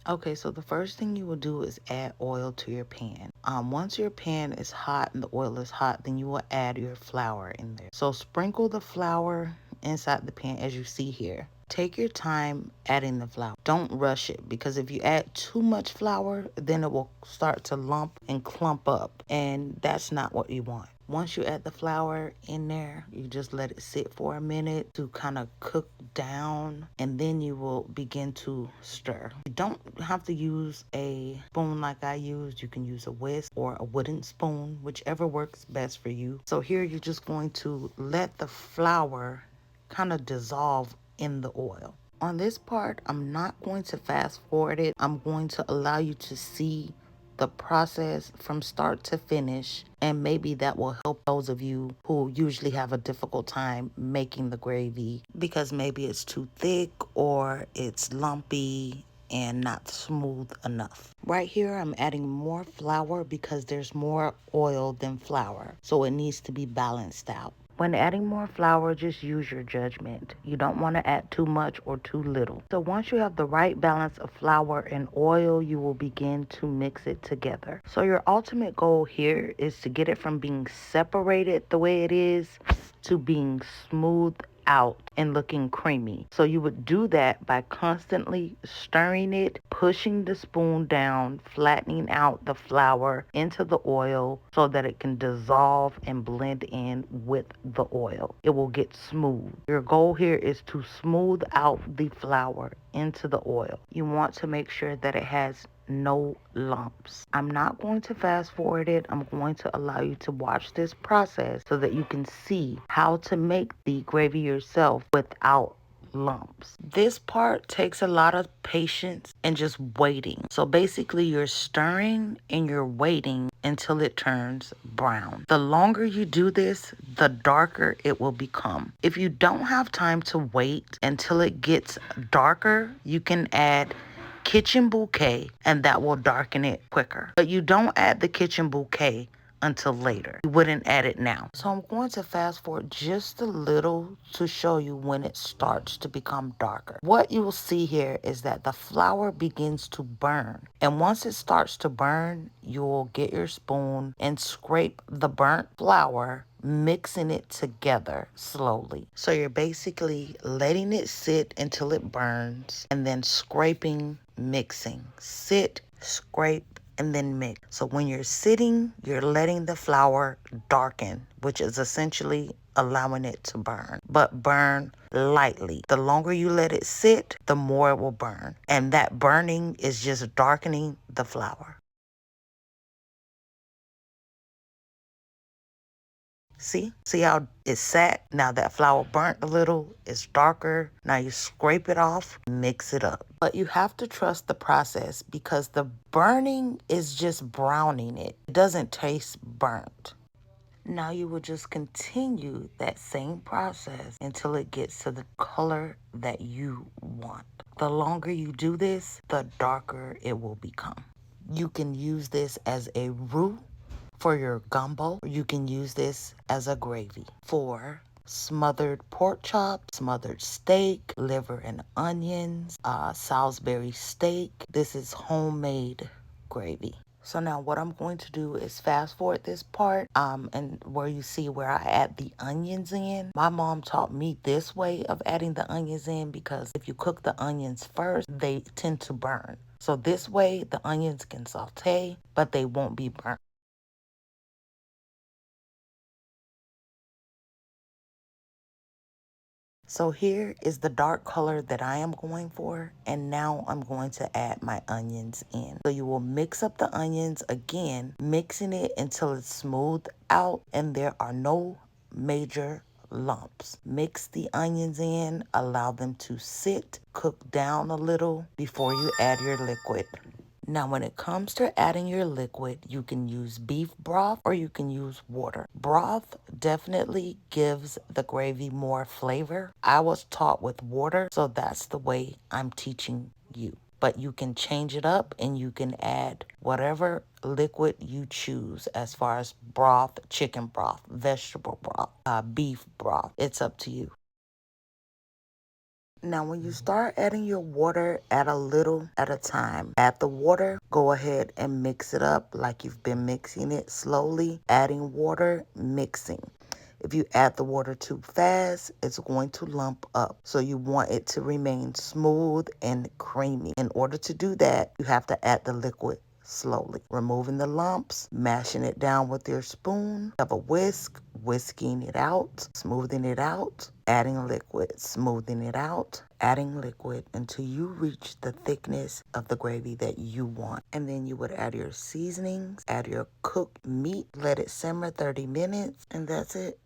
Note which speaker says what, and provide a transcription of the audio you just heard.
Speaker 1: Okay, so the first thing you will do is add oil to your pan. Once your pan is hot and the oil is hot, then you will add your flour in there. So sprinkle the flour inside the pan as you see here. Take your time adding the flour. Don't rush it, because if you add too much flour, then it will start to lump and clump up, and that's not what you want. Once you add the flour in there, you just let it sit for a minute to kind of cook down, and then you will begin to stir. You don't have to use a spoon like I used. You can use a whisk or a wooden spoon, whichever works best for you. So here you're just going to let the flour kind of dissolve in the oil. On this part, I'm not going to fast forward it. I'm going to allow you to see the process from start to finish, and maybe that will help those of you who usually have a difficult time making the gravy because maybe it's too thick or it's lumpy and not smooth enough. Right here, I'm adding more flour because there's more oil than flour, so it needs to be balanced out. When adding more flour, just use your judgment. You don't want to add too much or too little. So once you have the right balance of flour and oil, you will begin to mix it together. So your ultimate goal here is to get it from being separated the way it is to being smooth out and looking creamy. So you would do that by constantly stirring it, pushing the spoon down, flattening out the flour into the oil so that it can dissolve and blend in with the oil. It will get smooth. Your goal here is to smooth out the flour into the oil. You want to make sure that it has no lumps. I'm not going to fast forward it. I'm going to allow you to watch this process so that you can see how to make the gravy yourself without lumps. This part takes a lot of patience and just waiting. So basically you're stirring and you're waiting until it turns brown. The longer you do this, the darker it will become. If you don't have time to wait until it gets darker, you can add kitchen bouquet and that will darken it quicker. But you don't add the kitchen bouquet until later. You wouldn't add it now. So I'm going to fast forward just a little to show you when it starts to become darker. What you will see here is that the flour begins to burn. And once it starts to burn, you will get your spoon and scrape the burnt flour, mixing it together slowly. So you're basically letting it sit until it burns and then scraping, mixing. Sit, scrape, and then mix. So when you're sitting, you're letting the flour darken, which is essentially allowing it to burn, but burn lightly. The longer you let it sit, the more it will burn. And that burning is just darkening the flour. See how it sat? Now that flour burnt a little, it's darker. Now you scrape it off, mix it up. But you have to trust the process because the burning is just browning it. It doesn't taste burnt. Now you will just continue that same process until it gets to the color that you want. The longer you do this, the darker it will become. You can use this as a roux for your gumbo. You can use this as a gravy for smothered pork chop, smothered steak, liver and onions, Salisbury steak. This is homemade gravy. So now what I'm going to do is fast forward this part and where you see where I add the onions in. My mom taught me this way of adding the onions in because if you cook the onions first, they tend to burn. So this way the onions can saute, but they won't be burnt. So here is the dark color that I am going for, and now I'm going to add my onions in. So you will mix up the onions again, mixing it until it's smooth out and there are no major lumps. Mix the onions in, allow them to sit, cook down a little before you add your liquid. Now, when it comes to adding your liquid, you can use beef broth or you can use water. Broth definitely gives the gravy more flavor. I was taught with water, so that's the way I'm teaching you. But you can change it up and you can add whatever liquid you choose as far as broth, chicken broth, vegetable broth, beef broth. It's up to you. Now, when you start adding your water, add a little at a time. Add the water, go ahead and mix it up like you've been mixing it slowly. Adding water, mixing. If you add the water too fast, it's going to lump up. So you want it to remain smooth and creamy. In order to do that, you have to add the liquid slowly, removing the lumps, mashing it down with your spoon. Have a whisk, whisking it out, smoothing it out, adding liquid, smoothing it out, adding liquid until you reach the thickness of the gravy that you want. And then you would add your seasonings, add your cooked meat, let it simmer 30 minutes, and that's it.